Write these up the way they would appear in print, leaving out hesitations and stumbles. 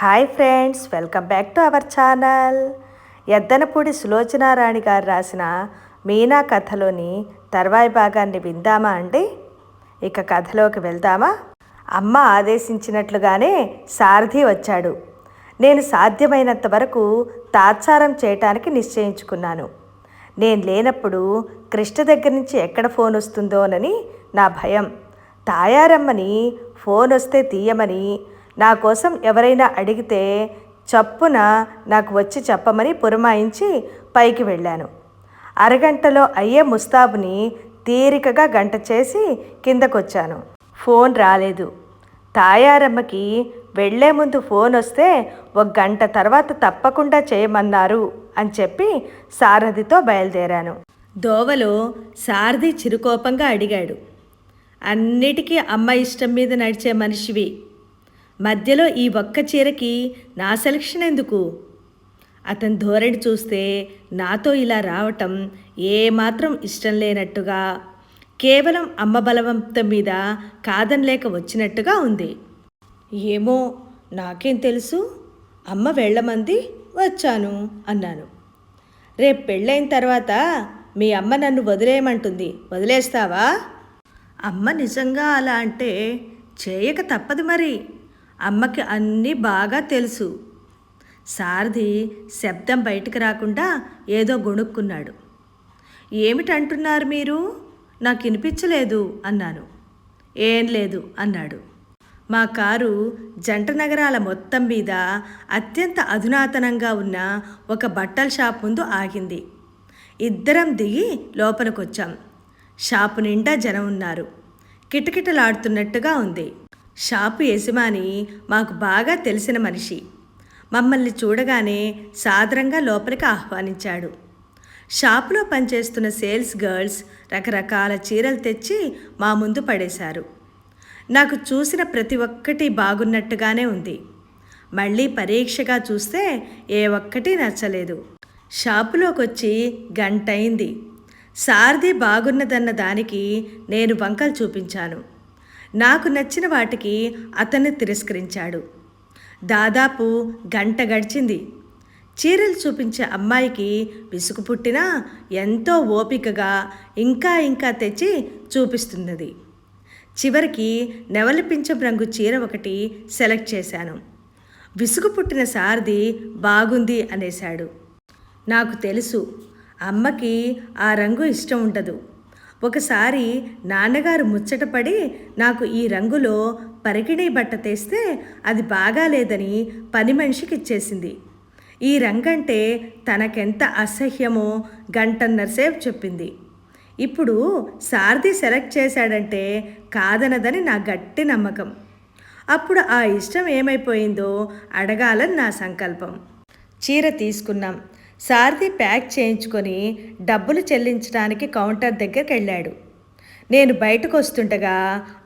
Hi friends, welcome back to our channel. Yaddanapudi Sulochana Rani గారు రాసిన మీనా కథలోని తర్వాయి భాగాన్ని విందామా అండి? ఇక కథలోకి వెళ్దామా? అమ్మ ఆదేశించినట్లుగానే సారథి వచ్చాడు. నేను సాధ్యమైనంత వరకు తాత్సారం చేయటానికి నిశ్చయించుకున్నాను. నేను లేనప్పుడు కృష్ణ దగ్గర నుంచి ఎక్కడ ఫోన్ వస్తుందోనని నా భయం. తాయారమ్మని ఫోన్ వస్తే తీయమని, నా కోసం ఎవరైనా అడిగితే చప్పున నాకు వచ్చి చెప్పమని పురమాయించి పైకి వెళ్ళాను. అరగంటలో అయ్యే ముస్తాబుని తీరికగా గంట చేసి కిందకొచ్చాను. ఫోన్ రాలేదు. తాయారమ్మకి వెళ్లే ముందు ఫోన్ వస్తే 1 గంట తర్వాత తప్పకుండా చేయమన్నారు అని చెప్పి సారథితో బయలుదేరాను. దోవలో సారథి చిరుకోపంగా అడిగాడు, అన్నిటికీ అమ్మ ఇష్టం మీద నడిచే మనిషివి, మధ్యలో ఈ ఒక్క చీరకి నా సెలక్షన్ ఎందుకు? అతని ధోరణి చూస్తే నాతో ఇలా రావటం ఏమాత్రం ఇష్టం లేనట్టుగా, కేవలం అమ్మ బలవంతం మీద కాదనలేక వచ్చినట్టుగా ఉంది. ఏమో, నాకేం తెలుసు, అమ్మ వెళ్ళమంది, వచ్చాను అన్నాను. రేపు పెళ్ళైన తర్వాత మీ అమ్మ నన్ను వదిలేయమంటుంది, వదిలేస్తావా? అమ్మ నిజంగా అలా అంటే చేయక తప్పదు మరి. అమ్మకి అన్నీ బాగా తెలుసు. సారథి శబ్దం బయటకు రాకుండా ఏదో గొణుక్కున్నాడు. ఏమిటంటున్నారు మీరు? నాకు వినిపించలేదు అన్నాను. ఏం లేదు అన్నాడు. మా కారు జంట నగరాల మొత్తం మీద అత్యంత అధునాతనంగా ఉన్న ఒక బట్టల షాప్ ముందు ఆగింది. ఇద్దరం దిగి లోపలికొచ్చాం. షాపు నిండా జనం ఉన్నారు. కిటకిటలాడుతున్నట్టుగా ఉంది. షాపు యజమాని మాకు బాగా తెలిసిన మనిషి. మమ్మల్ని చూడగానే సాదరంగా లోపలికి ఆహ్వానించాడు. షాపులో పనిచేస్తున్న సేల్స్ గర్ల్స్ రకరకాల చీరలు తెచ్చి మా ముందు పడేశారు. నాకు చూసిన ప్రతి ఒక్కటి బాగున్నట్టుగానే ఉంది. మళ్ళీ పరీక్షగా చూస్తే ఏ ఒక్కటి నచ్చలేదు. షాపులోకి వచ్చి గంటైంది. సారథి బాగున్నదన్న దానికి నేను వంకలు చూపించాను. నాకు నచ్చిన వాటికి అతన్ని తిరస్కరించాడు. దాదాపు గంట గడిచింది. చీరలు చూపించే అమ్మాయికి విసుగు పుట్టినా ఎంతో ఓపికగా ఇంకా తెచ్చి చూపిస్తున్నది. చివరికి నెవలిపించం రంగు చీర ఒకటి సెలెక్ట్ చేశాను. విసుగు పుట్టిన సారథి బాగుంది అనేశాడు. నాకు తెలుసు, అమ్మకి ఆ రంగు ఇష్టం ఉండదు. ఒకసారి నాన్నగారు ముచ్చటపడి నాకు ఈ రంగులో పరికిణీ బట్ట తెస్తే అది బాగాలేదని పని మనిషికి ఇచ్చేసింది. ఈ రంగంటే తనకెంత అసహ్యమో గంటన్నరసేపు చెప్పింది. ఇప్పుడు సారథి సెలెక్ట్ చేశాడంటే కాదనదని నా గట్టి నమ్మకం. అప్పుడు ఆ ఇష్టం ఏమైపోయిందో అడగాలని నా సంకల్పం. చీర తీసుకున్నాం. సారథి ప్యాక్ చేయించుకొని డబ్బులు చెల్లించడానికి కౌంటర్ దగ్గరికి వెళ్ళాడు. నేను బయటకు వస్తుండగా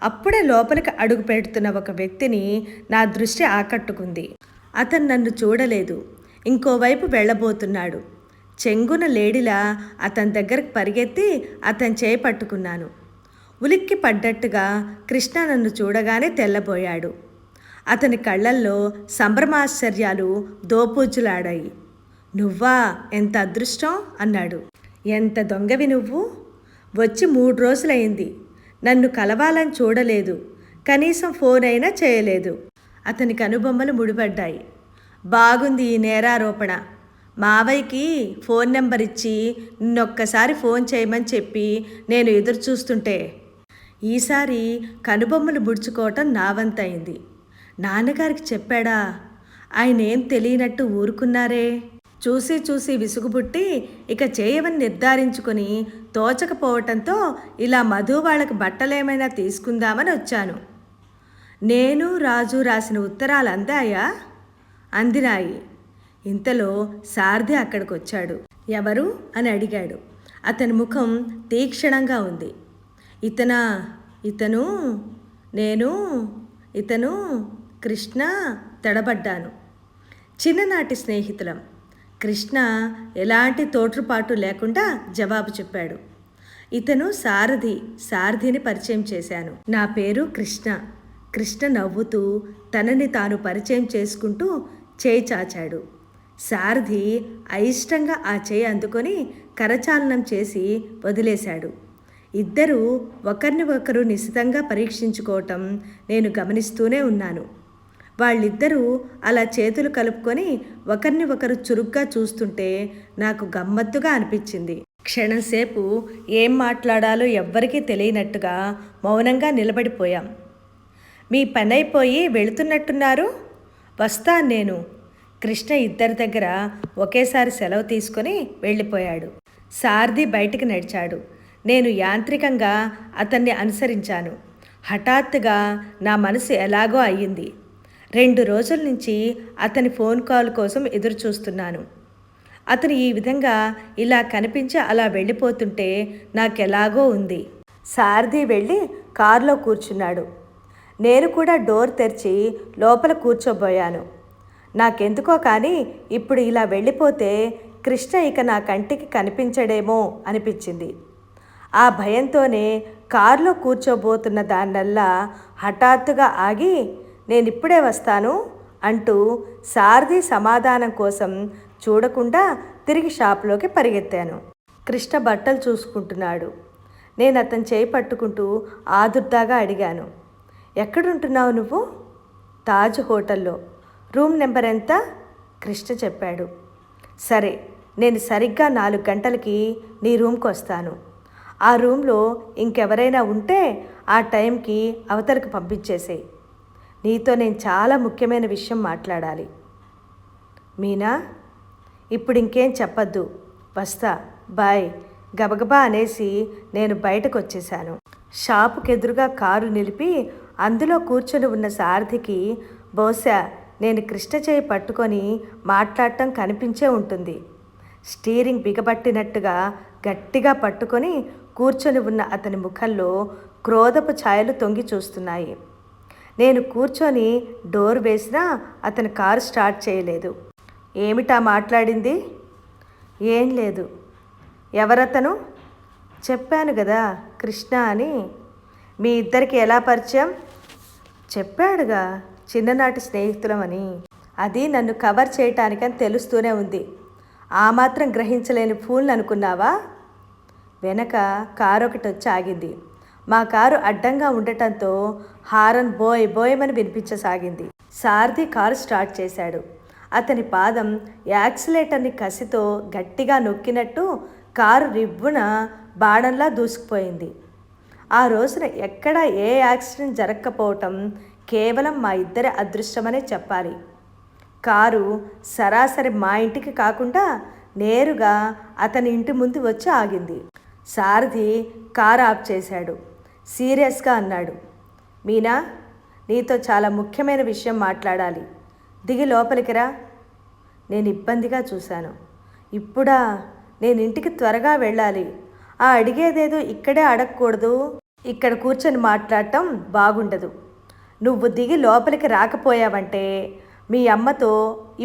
అప్పుడే లోపలికి అడుగు పెడుతున్న ఒక వ్యక్తిని నా దృష్టి ఆకట్టుకుంది. అతను నన్ను చూడలేదు, ఇంకోవైపు వెళ్ళబోతున్నాడు. చెంగున లేడిలా అతని దగ్గరకు పరిగెత్తి అతని చేయి పట్టుకున్నాను. ఉలిక్కి పడ్డట్టుగా కృష్ణ నన్ను చూడగానే తెల్లబోయాడు. అతని కళ్ళల్లో సంభ్రమాశ్చర్యాలు దోపూజులాడాయి. నువ్వా, ఎంత అదృష్టం అన్నాడు. ఎంత దొంగవి నువ్వు, వచ్చి 3 రోజులైంది, నన్ను కలవాలని చూడలేదు, కనీసం ఫోన్ అయినా చేయలేదు. అతని కనుబొమ్మలు ముడిపడ్డాయి. బాగుంది ఈ నేరారోపణ. మావయ్యకి ఫోన్ నెంబర్ ఇచ్చి నిన్నొక్కసారి ఫోన్ చేయమని చెప్పి నేను ఎదురు చూస్తుంటే ఈసారి కనుబొమ్మలు ముడుచుకోవటం నా వంతయింది. నాన్నగారికి చెప్పాడా? ఆయన ఏం తెలియనట్టు ఊరుకున్నారే. చూసి విసుగుపుట్టి ఇక చేయవని నిర్ధారించుకొని తోచకపోవటంతో ఇలా మధు వాళ్ళకి బట్టలేమైనా తీసుకుందామని వచ్చాను. నేను రాజు రాసిన ఉత్తరాలు అందాయా? అందినాయి. ఇంతలో సారథి అక్కడికి వచ్చాడు. ఎవరు అని అడిగాడు. అతని ముఖం తీక్షణంగా ఉంది. ఇతను ఇతను కృష్ణ తడబడ్డాను. చిన్ననాటి స్నేహితులం. కృష్ణ ఎలాంటి తోట్రుపాటు లేకుండా జవాబు చెప్పాడు. ఇతను సారథిని పరిచయం చేశాను. నా పేరు కృష్ణ. కృష్ణ నవ్వుతూ తనని తాను పరిచయం చేసుకుంటూ చేయి చాచాడు. సారథి అయిష్టంగా ఆ చేయి అందుకొని కరచాలనం చేసి వదిలేశాడు. ఇద్దరూ ఒకరిని ఒకరు నిశితంగా పరీక్షించుకోవటం నేను గమనిస్తూనే ఉన్నాను. వాళ్ళిద్దరూ అలా చేతులు కలుపుకొని ఒకరిని ఒకరు చురుగ్గా చూస్తుంటే నాకు గమ్మత్తుగా అనిపించింది. క్షణంసేపు ఏం మాట్లాడాలో ఎవ్వరికీ తెలియనట్టుగా మౌనంగా నిలబడిపోయాం. మీ పనైపోయి వెళుతున్నట్టున్నారు, వస్తాను నేను. కృష్ణ ఇద్దరి దగ్గర ఒకేసారి సెలవు తీసుకొని వెళ్ళిపోయాడు. సారథి బయటికి నడిచాడు. నేను యాంత్రికంగా అతన్ని అనుసరించాను. హఠాత్తుగా నా మనసు ఎలాగో అయ్యింది. 2 రోజుల నుంచి అతని ఫోన్ కాల్ కోసం ఎదురు చూస్తున్నాను. అతను ఈ విధంగా ఇలా కనిపించి అలా వెళ్ళిపోతుంటే నాకెలాగో ఉంది. సారథి వెళ్ళి కారులో కూర్చున్నాడు. నేను కూడా డోర్ తెరిచి లోపల కూర్చోబోయాను. నాకెందుకో కానీ ఇప్పుడు ఇలా వెళ్ళిపోతే కృష్ణ ఇక నా కంటికి కనిపించడేమో అనిపించింది. ఆ భయంతోనే కారులో కూర్చోబోతున్న దాన్నల్లా హఠాత్తుగా ఆగి నేనిప్పుడే వస్తాను అంటూ సారథి సమాధానం కోసం చూడకుండా తిరిగి షాపులోకి పరిగెత్తాను. కృష్ణ బట్టలు చూసుకుంటున్నాడు. నేను అతని చేయి పట్టుకుంటూ ఆదుర్దాగా అడిగాను, ఎక్కడుంటున్నావు నువ్వు? తాజ్ హోటల్లో. రూమ్ నెంబర్ ఎంత? కృష్ణ చెప్పాడు. సరే, నేను సరిగ్గా 4 గంటలకి నీ రూమ్కి వస్తాను. ఆ రూమ్లో ఇంకెవరైనా ఉంటే ఆ టైంకి అవతలకు పంపించేసేయి. నీతో నేను చాలా ముఖ్యమైన విషయం మాట్లాడాలి. మీనా, ఇప్పుడు ఇంకేం చెప్పద్దు, వస్తా, బాయ్. గబగబా అనేసి నేను బయటకు వచ్చేశాను. షాపుకి ఎదురుగా కారు నిలిపి అందులో కూర్చొని ఉన్న సారథికి బహుశా నేను కృష్ణ చేయి పట్టుకొని మాట్లాడటం కనిపించే ఉంటుంది. స్టీరింగ్ బిగబట్టినట్టుగా గట్టిగా పట్టుకొని కూర్చొని ఉన్న అతని ముఖంలో క్రోధపు ఛాయలు తొంగి చూస్తున్నాయి. నేను కూర్చొని డోర్ వేసినా అతని కారు స్టార్ట్ చేయలేదు. ఏమిటా మాట్లాడింది? ఏం లేదు. ఎవరతను? చెప్పాను కదా, కృష్ణ అని. మీ ఇద్దరికి ఎలా పరిచయం? చెప్పాడుగా, చిన్ననాటి స్నేహితులమని. అది నన్ను కవర్ చేయటానికని తెలుస్తూనే ఉంది. ఆ మాత్రం గ్రహించలేని ఫూల్ని అనుకున్నావా? వెనక కారు ఒకటి వచ్చి ఆగింది. మా కారు అడ్డంగా ఉండటంతో హారన్ బోయ్ బోయమని వినిపించసాగింది. సారథి కారు స్టార్ట్ చేశాడు. అతని పాదం యాక్సిలేటర్ని కసితో గట్టిగా నొక్కినట్టు కారు రివ్వున బాణంలా దూసుకుపోయింది. ఆ రోజున ఎక్కడా ఏ యాక్సిడెంట్ జరగకపోవటం కేవలం మా ఇద్దరి అదృష్టమనే చెప్పాలి. కారు సరాసరి మా ఇంటికి కాకుండా నేరుగా అతని ఇంటి ముందు వచ్చి ఆగింది. సారథి కారు ఆఫ్ చేశాడు. సీరియస్గా అన్నాడు, మీనా, నీతో చాలా ముఖ్యమైన విషయం మాట్లాడాలి. దిగి లోపలికి రా. నేను ఇబ్బందిగా చూశాను. ఇప్పుడా? నేను ఇంటికి త్వరగా వెళ్ళాలి. ఆ అడిగేదేదో ఇక్కడే అడగకూడదు. ఇక్కడ కూర్చొని మాట్లాడటం బాగుండదు. నువ్వు దిగి లోపలికి రాకపోయావంటే మీ అమ్మతో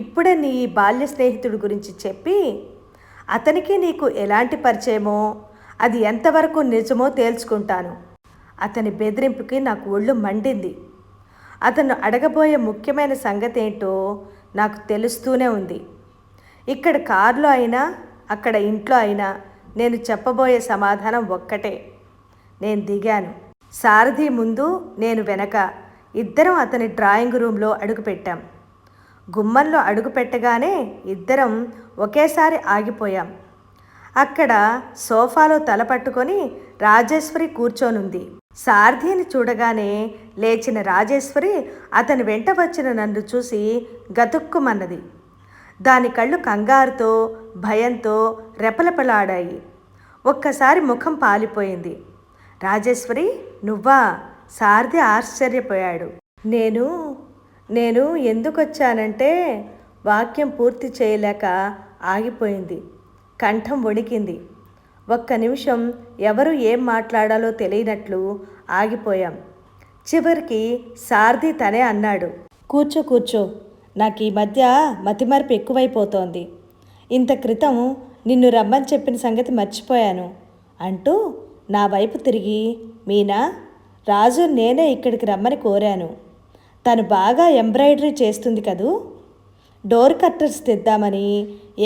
ఇప్పుడే నీ బాల్య స్నేహితుడి గురించి చెప్పి అతనికి నీకు ఎలాంటి పరిచయమో అది ఎంతవరకు నిజమో తేల్చుకుంటాను. అతని బెదిరింపుకి నాకు ఒళ్ళు మండింది. అతను అడగబోయే ముఖ్యమైన సంగతి ఏంటో నాకు తెలుస్తూనే ఉంది. ఇక్కడ కారులో అయినా అక్కడ ఇంట్లో అయినా నేను చెప్పబోయే సమాధానం ఒక్కటే. నేను దిగాను. సారథి ముందు, నేను వెనక. ఇద్దరం అతని డ్రాయింగ్ రూమ్లో అడుగుపెట్టాం. గుమ్మంలో అడుగుపెట్టగానే ఇద్దరం ఒకేసారి ఆగిపోయాం. అక్కడ సోఫాలో తల పట్టుకొని రాజేశ్వరి కూర్చోనుంది. సారథిని చూడగానే లేచిన రాజేశ్వరి అతని వెంట వచ్చిన నన్ను చూసి గతుక్కుమన్నది. దాని కళ్ళు కంగారుతో భయంతో రెపరెపలాడాయి. ఒక్కసారి ముఖం పాలిపోయింది. రాజేశ్వరి, నువ్వా? సారథి ఆశ్చర్యపోయాడు. నేను ఎందుకొచ్చానంటే వాక్యం పూర్తి చేయలేక ఆగిపోయింది. కంఠం వణికింది. ఒక్క నిమిషం ఎవరు ఏం మాట్లాడాలో తెలియనట్లు ఆగిపోయాం. చివరికి సారథి తనే అన్నాడు, కూర్చో. నాకు ఈ మధ్య మతిమరుపు ఎక్కువైపోతోంది. ఇంత క్రితం నిన్ను రమ్మని చెప్పిన సంగతి మర్చిపోయాను అంటూ నా వైపు తిరిగి, మీనా, రాజు నేనే ఇక్కడికి రమ్మని కోరాను. తను బాగా ఎంబ్రాయిడరీ చేస్తుంది కదూ. డోర్ కర్టన్స్ తెద్దామని,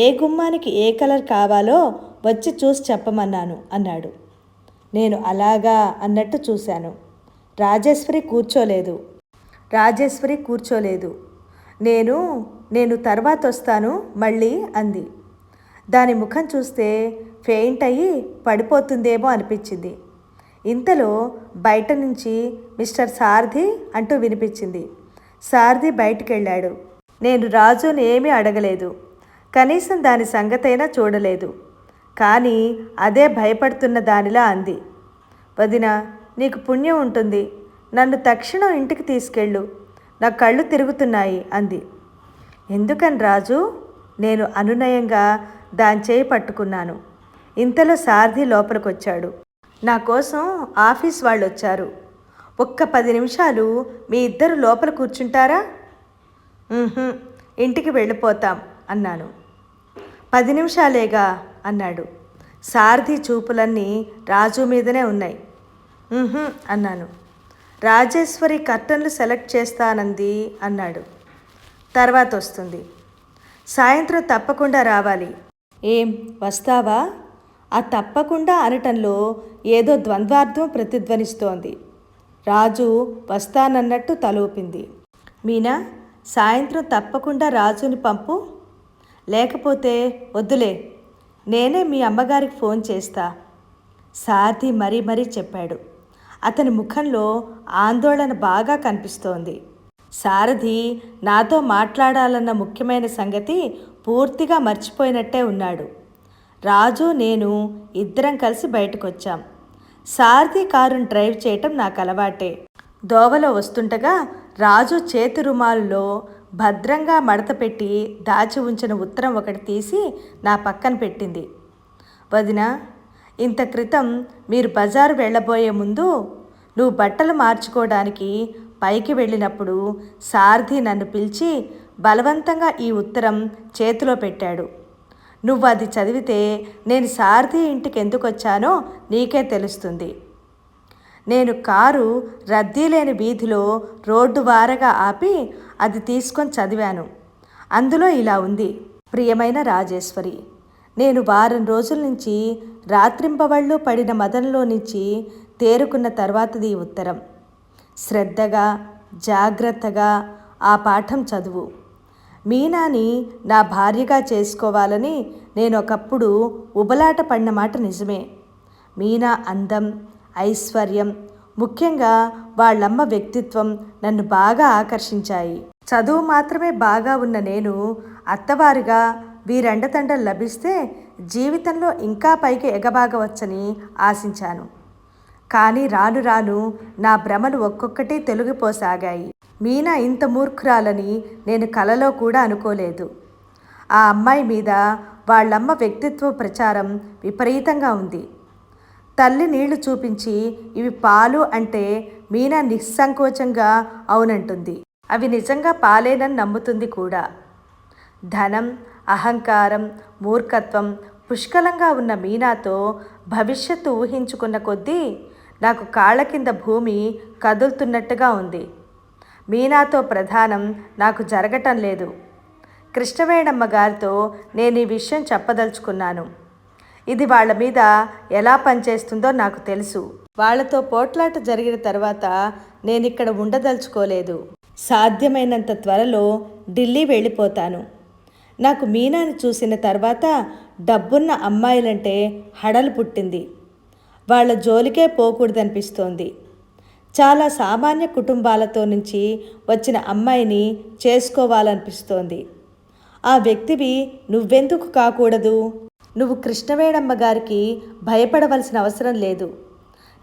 ఏ గుమ్మానికి ఏ కలర్ కావాలో వచ్చి చూసి చెప్పమన్నాను అన్నాడు. నేను అలాగా అన్నట్టు చూశాను. రాజేశ్వరి కూర్చోలేదు. నేను తర్వాత వస్తాను మళ్ళీ అంది. దాని ముఖం చూస్తే ఫెయింట్ అయ్యి పడిపోతుందేమో అనిపించింది. ఇంతలో బయట నుంచి మిస్టర్ సారథి అంటూ వినిపించింది. సారథి బయటికెళ్ళాడు. నేను రాజుని ఏమీ అడగలేదు. కనీసం దాని సంగతైనా చూడలేదు. కానీ అదే భయపడుతున్న దానిలా అంది. వదినా, నీకు పుణ్యం ఉంటుంది. నన్ను తక్షణం ఇంటికి తీసుకెళ్ళు. నా కళ్ళు తిరుగుతున్నాయి అంది. ఎందుకని రాజు? నేను అనునయంగా దాని చేయి పట్టుకున్నాను. ఇంతలో సారథి లోపలికొచ్చాడు. నా కోసం ఆఫీస్ వాళ్ళు వచ్చారు. ఒక్క 10 నిమిషాలు మీ ఇద్దరు లోపల కూర్చుంటారా? ఇంటికి వెళ్ళిపోతాం అన్నాను. 10 నిమిషాలేగా అన్నాడు. సారథి చూపులన్నీ రాజు మీదనే ఉన్నాయి. అన్నాను. రాజేశ్వరి కర్టన్లు సెలెక్ట్ చేస్తానంది అన్నాడు. తర్వాత వస్తుంది. సాయంత్రం తప్పకుండా రావాలి. ఏం వస్తావా? ఆ తప్పకుండా అనటంలో ఏదో ద్వంద్వార్థం ప్రతిధ్వనిస్తోంది. రాజు వస్తానన్నట్టు తలూపింది. మీనా, సాయంత్రం తప్పకుండా రాజుని పంపు. లేకపోతే వద్దులే, నేనే మీ అమ్మగారికి ఫోన్ చేస్తా. సారథి మరీ చెప్పాడు. అతని ముఖంలో ఆందోళన బాగా కనిపిస్తోంది. సారథి నాతో మాట్లాడాలన్న ముఖ్యమైన సంగతి పూర్తిగా మర్చిపోయినట్టే ఉన్నాడు. రాజు నేను ఇద్దరం కలిసి బయటకొచ్చాం. సారథి కారును డ్రైవ్ చేయటం నాకు అలవాటే. దోవలో వస్తుండగా రాజు చేతి రుమాలులో భద్రంగా మడతపెట్టి దాచి ఉంచిన ఉత్తరం ఒకటి తీసి నా పక్కన పెట్టింది. వదినా, ఇంత క్రితం మీరు బజారు వెళ్ళబోయే ముందు నువ్వు బట్టలు మార్చుకోవడానికి పైకి వెళ్ళినప్పుడు సారథి నన్ను పిలిచి బలవంతంగా ఈ ఉత్తరం చేతిలో పెట్టాడు. నువ్వు అది చదివితే నేను సారథి ఇంటికి ఎందుకు వచ్చానో నీకే తెలుస్తుంది. నేను కారు రద్దీ లేని వీధిలో రోడ్డు వారగా ఆపి అది తీసుకొని చదివాను. అందులో ఇలా ఉంది. ప్రియమైన రాజేశ్వరి, నేను వారం రోజుల నుంచి రాత్రింబవళ్ళు పడిన మదనలో నుంచి తేరుకున్న తర్వాతది ఈ ఉత్తరం. శ్రద్ధగా జాగ్రత్తగా ఆ పాఠం చదువు. మీనాని నా భార్యగా చేసుకోవాలని నేను ఒకప్పుడు ఉబలాట పడిన మాట నిజమే. మీనా అందం, ఐశ్వర్యం, ముఖ్యంగా వాళ్ళమ్మ వ్యక్తిత్వం నన్ను బాగా ఆకర్షించాయి. చదువు మాత్రమే బాగా ఉన్న నేను అత్తవారిగా వీరండతండలు లభిస్తే జీవితంలో ఇంకా పైకి ఎగబాగవచ్చని ఆశించాను. కానీ రాను రాను నా భ్రమలు ఒక్కొక్కటి తొలగిపోసాగాయి. మీనా ఇంత మూర్ఖురాలని నేను కలలో కూడా అనుకోలేదు. ఆ అమ్మాయి మీద వాళ్ళమ్మ వ్యక్తిత్వ ప్రచారం విపరీతంగా ఉంది. తల్లి నీళ్లు చూపించి ఇవి పాలు అంటే మీనా నిస్సంకోచంగా అవునంటుంది. అవి నిజంగా పాలేనని నమ్ముతుంది కూడా. ధనం, అహంకారం, మూర్ఖత్వం పుష్కలంగా ఉన్న మీనాతో భవిష్యత్తు ఊహించుకున్న కొద్దీ నాకు కాళ్ళ కింద భూమి కదులుతున్నట్టుగా ఉంది. మీనాతో ప్రధానం నాకు జరగటం లేదు. కృష్ణవేణమ్మ గారితో నేను ఈ విషయం చెప్పదలుచుకున్నాను. ఇది వాళ్ళ మీద ఎలా పనిచేస్తుందో నాకు తెలుసు. వాళ్లతో పోట్లాట జరిగిన తర్వాత నేనిక్కడ ఉండదలుచుకోలేదు. సాధ్యమైనంత త్వరలో ఢిల్లీ వెళ్ళిపోతాను. నాకు మీనాని చూసిన తర్వాత డబ్బున్న అమ్మాయిలంటే హడలు పుట్టింది. వాళ్ళ జోలికే పోకూడదనిపిస్తోంది. చాలా సామాన్య కుటుంబాలతో నుంచి వచ్చిన అమ్మాయిని చేసుకోవాలనిపిస్తోంది. ఆ వ్యక్తివి నువ్వెందుకు కాకూడదు? నువ్వు కృష్ణవేణమ్మ గారికి భయపడవలసిన అవసరం లేదు.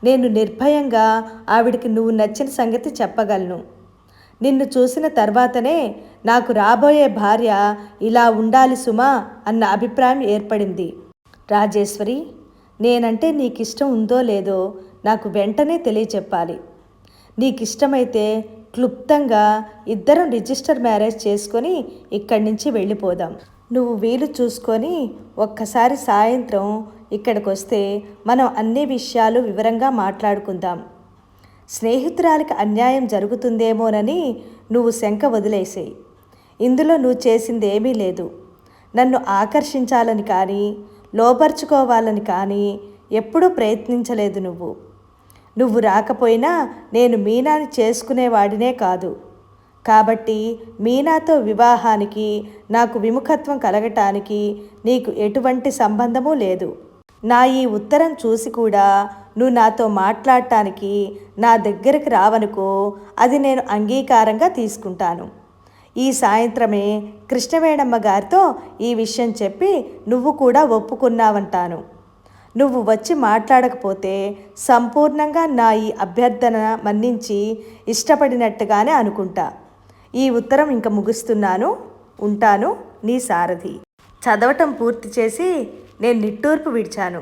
నేను నిర్భయంగా ఆవిడికి నువ్వు నచ్చిన సంగతి చెప్పగలను. నిన్ను చూసిన తర్వాతనే నాకు రాబోయే భార్య ఇలా ఉండాలి సుమా అన్న అభిప్రాయం ఏర్పడింది. రాజేశ్వరి, నేనంటే నీకిష్టం ఉందో లేదో నాకు వెంటనే తెలియచెప్పాలి. నీకిష్టమైతే క్లుప్తంగా ఇద్దరం రిజిస్టర్ మ్యారేజ్ చేసుకొని ఇక్కడి నుంచి వెళ్ళిపోదాం. నువ్వు వీలు చూసుకొని ఒక్కసారి సాయంత్రం ఇక్కడికి వస్తే మనం అన్ని విషయాలు వివరంగా మాట్లాడుకుందాం. స్నేహితురాలికి అన్యాయం జరుగుతుందేమోనని నువ్వు శంక వదిలేసేయి. ఇందులో నువ్వు చేసింది ఏమీ లేదు. నన్ను ఆకర్షించాలని కానీ లోపరుచుకోవాలని కానీ ఎప్పుడూ ప్రయత్నించలేదు నువ్వు రాకపోయినా నేను మీనాని చేసుకునేవాడినే కాదు. కాబట్టి మీనాతో వివాహానికి నాకు విముఖత్వం కలగటానికి నీకు ఎటువంటి సంబంధమూ లేదు. నా ఈ ఉత్తరం చూసి కూడా నువ్వు నాతో మాట్లాడటానికి నా దగ్గరికి రావనుకో, అది నేను అంగీకారంగా తీసుకుంటాను. ఈ సాయంత్రమే కృష్ణవేణమ్మ గారితో ఈ విషయం చెప్పి నువ్వు కూడా ఒప్పుకున్నావంటాను. నువ్వు వచ్చి మాట్లాడకపోతే సంపూర్ణంగా నా ఈ అభ్యర్థన మన్నించి ఇష్టపడినట్టుగానే అనుకుంటా. ఈ ఉత్తరం ఇంక ముగిస్తున్నాను. ఉంటాను, నీ సారథి. చదవటం పూర్తి చేసి నేను నిట్టూర్పు విడిచాను.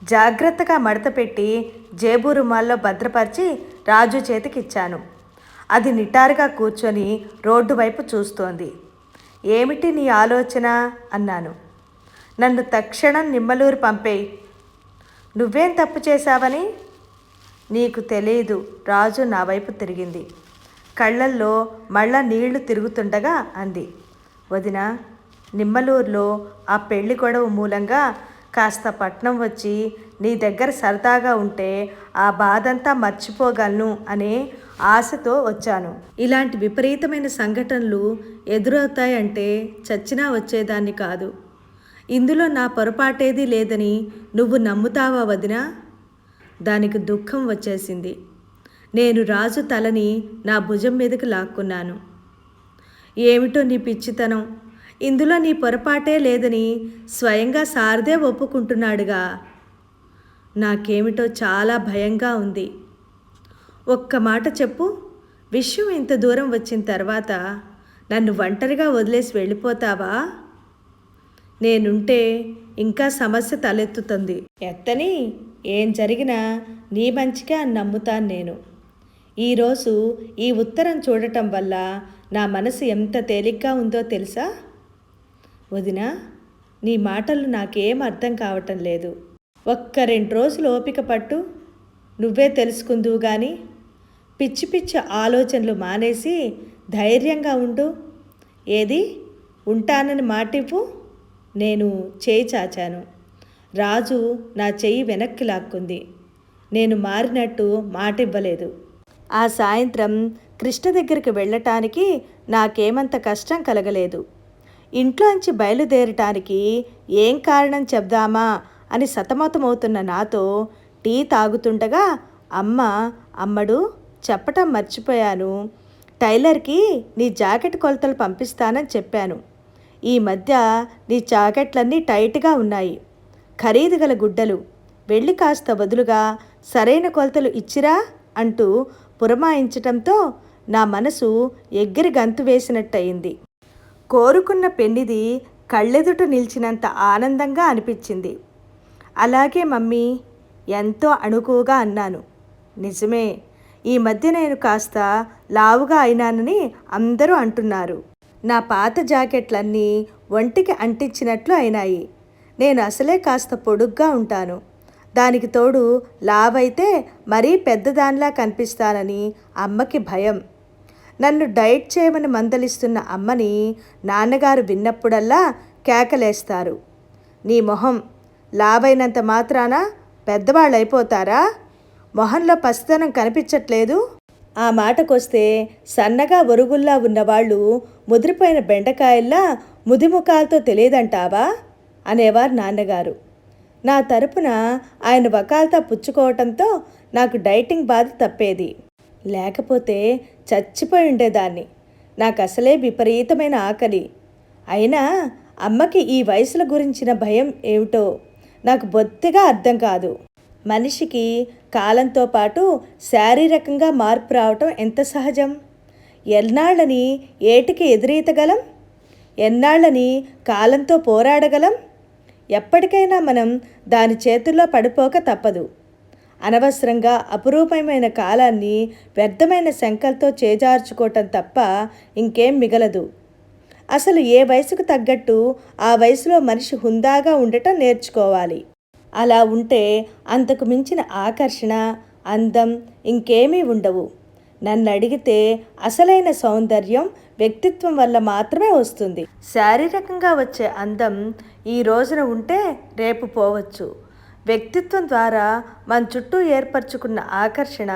జాగ్రత్తగా మడతపెట్టి జేబు రుమాల్లో భద్రపరిచి రాజు చేతికిచ్చాను. అది నిటారుగా కూర్చొని రోడ్డు వైపు చూస్తోంది. ఏమిటి నీ ఆలోచన అన్నాను. నన్ను తక్షణం నిమ్మలూరు పంపేయి. నువ్వేం తప్పు చేశావని? నీకు తెలియదు. రాజు నా వైపు తిరిగింది. కళ్ళల్లో మళ్ళా నీళ్లు తిరుగుతుండగా అంది. వదినా, నిమ్మలూరులో ఆ పెళ్లి గొడవ మూలంగా కాస్త పట్నం వచ్చి నీ దగ్గర సరదాగా ఉంటే ఆ బాధంతా మర్చిపోగలను అనే ఆశతో వచ్చాను. ఇలాంటి విపరీతమైన సంఘటనలు ఎదురవుతాయంటే చచ్చినా వచ్చేదాన్ని కాదు. ఇందులో నా పొరపాటేదీ లేదని నువ్వు నమ్ముతావా వదినా? దానికి దుఃఖం వచ్చేసింది. నేను రాజు తలని నా భుజం మీదకి లాక్కున్నాను. ఏమిటో నీ పిచ్చితనం, ఇందులో నీ పొరపాటే లేదని స్వయంగా సారదే ఒప్పుకుంటున్నాడుగా. నాకేమిటో చాలా భయంగా ఉంది. ఒక్క మాట చెప్పు, విషయం ఇంత దూరం వచ్చిన తర్వాత నన్ను ఒంటరిగా వదిలేసి వెళ్ళిపోతావా? నేనుంటే ఇంకా సమస్య తలెత్తుతుంది. ఎత్తని ఏం జరిగినా నీ మంచిగా నమ్ముతాను నేను. ఈరోజు ఈ ఉత్తరం చూడటం వల్ల నా మనసు ఎంత తేలిగ్గా ఉందో తెలుసా? వదినా, నీ మాటలు నాకేం అర్థం కావటం లేదు. ఒక్క 2 రోజులు ఓపిక పట్టు, నువ్వే తెలుసుకుందువు గాని. పిచ్చి పిచ్చి ఆలోచనలు మానేసి ధైర్యంగా ఉండు. ఏది, ఉంటానని మాటివ్వు. నేను చేయి చాచాను. రాజు నా చెయ్యి వెనక్కి లాక్కుంది. నేను మారినట్టు మాటివ్వలేదు. ఆ సాయంత్రం కృష్ణ దగ్గరికి వెళ్ళటానికి నాకేమంత కష్టం కలగలేదు. ఇంట్లోంచి బయలుదేరటానికి ఏం కారణం చెప్దామా అని సతమతమవుతున్న నాతో టీ తాగుతుండగా అమ్మడు చెప్పటం మర్చిపోయాను, టైలర్కి నీ జాకెట్ కొలతలు పంపిస్తానని చెప్పాను. ఈ మధ్య నీ జాకెట్లన్నీ టైట్గా ఉన్నాయి. ఖరీదు గల గుడ్డలు, వెళ్ళి కాస్త బదులుగా సరైన కొలతలు ఇచ్చిరా అంటూ పురమాయించటంతో నా మనసు ఎగిరి గంతు వేసినట్టయింది. కోరుకున్న పెన్నిది కళ్ళెదుట నిలిచినంత ఆనందంగా అనిపించింది. అలాగే మమ్మీ, ఎంతో అణుకువగా అన్నాను. నిజమే, ఈ మధ్య నేను కాస్త లావుగా అయినానని అందరూ అంటున్నారు. నా పాత జాకెట్లన్నీ ఒంటికి అంటించినట్లు అయినాయి. నేను అసలే కాస్త పొడుగ్గా ఉంటాను. దానికి తోడు లావైతే మరీ పెద్దదానిలా కనిపిస్తానని అమ్మకి భయం. నన్ను డైట్ చేయమని మందలిస్తున్న అమ్మని నాన్నగారు విన్నప్పుడల్లా కేకలేస్తారు. నీ మొహం, లావైనంత మాత్రాన పెద్దవాళ్ళు అయిపోతారా? మొహంలో పసితనం కనిపించట్లేదు. ఆ మాటకొస్తే సన్నగా ఒరుగుల్లా ఉన్నవాళ్ళు ముదిరిపోయిన బెండకాయల్లా ముదిముఖాలతో తెలియదంటావా అనేవారు నాన్నగారు. నా తరపున ఆయన వకాల్తా పుచ్చుకోవటంతో నాకు డైటింగ్ బాధ తప్పేది. లేకపోతే చచ్చిపోయి ఉండేదాన్ని. నాకు అసలే విపరీతమైన ఆకలి. అయినా అమ్మకి ఈ వయసుల గురించిన భయం ఏమిటో నాకు బొత్తిగా అర్థం కాదు. మనిషికి కాలంతో పాటు శారీరకంగా మార్పు రావటం ఎంత సహజం. ఎన్నాళ్ళని ఏటికి ఎదురీతగలం? ఎన్నాళ్ళని కాలంతో పోరాడగలం? ఎప్పటికైనా మనం దాని చేతుల్లో పడిపోక తప్పదు. అనవసరంగా అపురూపమైన కాలాన్ని వ్యర్థమైన శంకలతో చేజార్చుకోవటం తప్ప ఇంకేం మిగలదు. అసలు ఏ వయసుకు తగ్గట్టు ఆ వయసులో మనిషి హుందాగా ఉండటం నేర్చుకోవాలి. అలా ఉంటే అంతకు మించిన ఆకర్షణ అందం ఇంకేమీ ఉండవు. నన్ను అడిగితే అసలైన సౌందర్యం వ్యక్తిత్వం వల్ల మాత్రమే వస్తుంది. శారీరకంగా వచ్చే అందం ఈ రోజున ఉంటే రేపు పోవచ్చు. వ్యక్తిత్వం ద్వారా మన చుట్టూ ఏర్పరచుకున్న ఆకర్షణ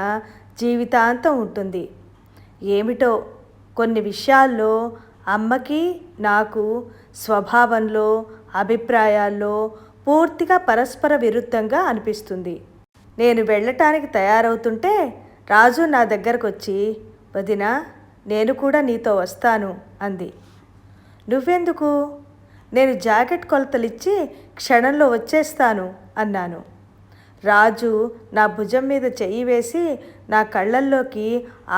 జీవితాంతం ఉంటుంది. ఏమిటో కొన్ని విషయాల్లో అమ్మకి నాకు స్వభావంలో, అభిప్రాయాల్లో పూర్తిగా పరస్పర విరుద్ధంగా అనిపిస్తుంది. నేను వెళ్ళటానికి తయారవుతుంటే రాజు నా దగ్గరకు వచ్చి, వదినా, నేను కూడా నీతో వస్తాను అంది. నువ్వెందుకు? నేను జాకెట్ కొలతలిచ్చి క్షణంలో వచ్చేస్తాను అన్నాను. రాజు నా భుజం మీద చెయ్యి వేసి నా కళ్ళల్లోకి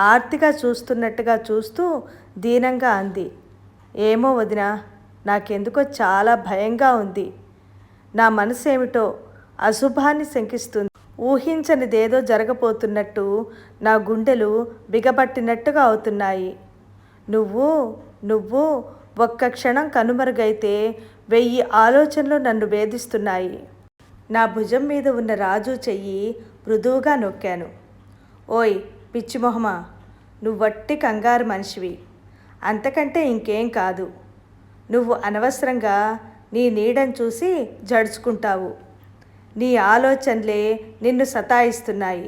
ఆర్తిగా చూస్తున్నట్టుగా చూస్తూ దీనంగా అంది, ఏమో వదినా, నాకెందుకో చాలా భయంగా ఉంది. నా మనసేమిటో అశుభాన్ని శంకిస్తుంది. ఊహించనిదేదో జరగబోతున్నట్టు నా గుండెలు బిగబట్టినట్టుగా అవుతున్నాయి. నువ్వు ఒక్క క్షణం కనుమరుగైతే 1000 ఆలోచనలు నన్ను వేధిస్తున్నాయి. నా భుజం మీద ఉన్న రాజు చెయ్యి మృదువుగా నొక్కాను. ఓయ్ పిచ్చిమొహమా, నువ్వట్టి కంగారు మనిషివి, అంతకంటే ఇంకేం కాదు. నువ్వు అనవసరంగా నీ నీడను చూసి జడుచుకుంటావు. నీ ఆలోచనలే నిన్ను సతాయిస్తున్నాయి.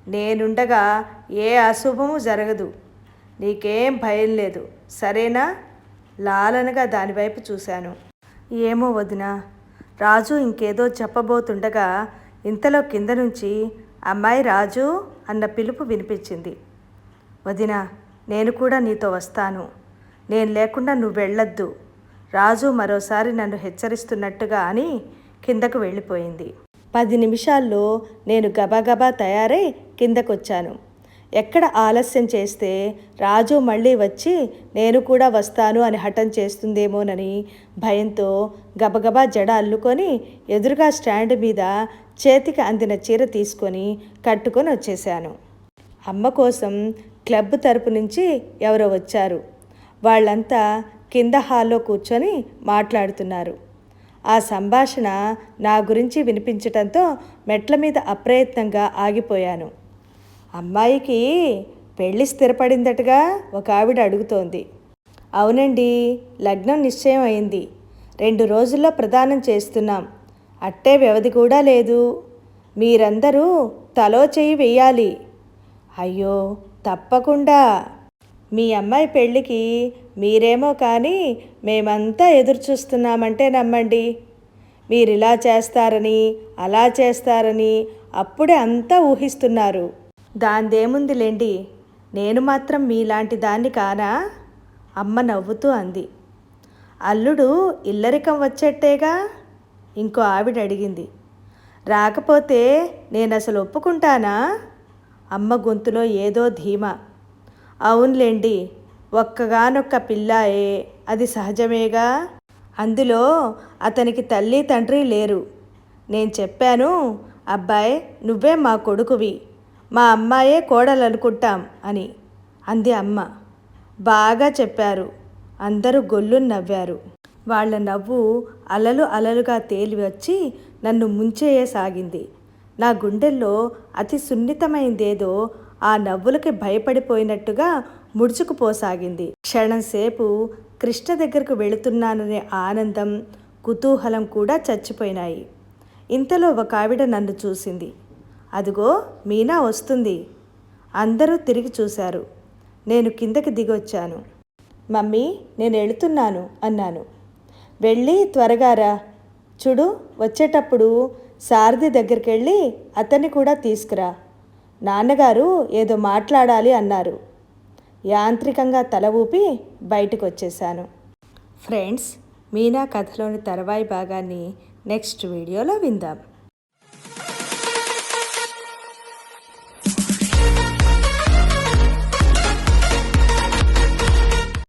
నేనుండగా ఏ అశుభము జరగదు. నీకేం భయం లేదు, సరేనా? లాలనగా దానివైపు చూశాను. ఏమో వదినా, రాజు ఇంకేదో చెప్పబోతుండగా ఇంతలో కింద నుంచి అమ్మాయి రాజు అన్న పిలుపు వినిపించింది. వదినా, నేను కూడా నీతో వస్తాను. నేను లేకుండా నువ్వు వెళ్ళొద్దు. రాజు మరోసారి నన్ను హెచ్చరిస్తున్నట్టుగా అని కిందకు వెళ్ళిపోయింది. 10 నిమిషాల్లో నేను గబాగబా తయారై కిందకొచ్చాను. ఎక్కడ ఆలస్యం చేస్తే రాజు మళ్ళీ వచ్చి నేను కూడా వస్తాను అని హఠం చేస్తుందేమోనని భయంతో గబగబా జడ అల్లుకొని ఎదురుగా స్టాండ్ మీద చేతికి అందిన చీర తీసుకొని కట్టుకొని వచ్చేసాను. అమ్మ కోసం క్లబ్ తరపు నుంచి ఎవరో వచ్చారు. వాళ్ళంతా కింద హాల్లో కూర్చొని మాట్లాడుతున్నారు. ఆ సంభాషణ నా గురించి వినిపించటంతో మెట్ల మీద అప్రయత్నంగా ఆగిపోయాను. అమ్మాయికి పెళ్ళి స్థిరపడిందటగా ఒక ఆవిడ అడుగుతోంది. అవునండి, లగ్నం నిశ్చయం అయింది. 2 రోజుల్లో ప్రదానం చేస్తున్నాం. అట్టే వ్యవధి కూడా లేదు. మీరందరూ తలో చెయ్యి వెయ్యాలి. అయ్యో, తప్పకుండా. మీ అమ్మాయి పెళ్ళికి మీరేమో కానీ మేమంతా ఎదురు చూస్తున్నామంటే నమ్మండి. మీరిలా చేస్తారని అలా చేస్తారని అప్పుడే అంతా ఊహిస్తున్నారు. దాందేముందిలేండి, నేను మాత్రం మీలాంటి దాన్ని కానా? అమ్మ నవ్వుతూ అంది. అల్లుడు ఇల్లరికం వచ్చేట్టేగా? ఇంకో ఆవిడ అడిగింది. రాకపోతే నేను అసలు ఒప్పుకుంటానా? అమ్మ గొంతులో ఏదో ధీమా. అవునులేండి, ఒక్కగానొక్క పిల్లాయే, అది సహజమేగా. అందులో అతనికి తల్లి తండ్రి లేరు. నేను చెప్పాను, అబ్బాయ్ నువ్వే మా కొడుకువి, మా అమ్మాయే కోడలనుకుంటాం అని అంది అమ్మ. బాగా చెప్పారు. అందరూ గొల్లుని నవ్వారు. వాళ్ళ నవ్వు అలలు అలలుగా తేలి వచ్చి నన్ను ముంచేయసాగింది. నా గుండెల్లో అతి సున్నితమైందేదో ఆ నవ్వులకి భయపడిపోయినట్టుగా ముడుచుకుపోసాగింది. క్షణంసేపు కృష్ణ దగ్గరకు వెళుతున్నాననే ఆనందం, కుతూహలం కూడా చచ్చిపోయినాయి. ఇంతలో ఒక ఆవిడ నన్ను చూసింది. అదిగో మీనా వస్తుంది. అందరూ తిరిగి చూశారు. నేను కిందకి దిగొచ్చాను. మమ్మీ, నేను వెళుతున్నాను అన్నాను. వెళ్ళి త్వరగా రా. చూడు, వచ్చేటప్పుడు సారథి దగ్గరికి వెళ్ళి అతన్ని కూడా తీసుకురా. నాన్నగారు ఏదో మాట్లాడాలి అన్నారు. యాంత్రికంగా తల ఊపి బయటకు వచ్చేసాను. ఫ్రెండ్స్, మీనా కథలోని తర్వాయి భాగాన్ని నెక్స్ట్ వీడియోలో విందాం.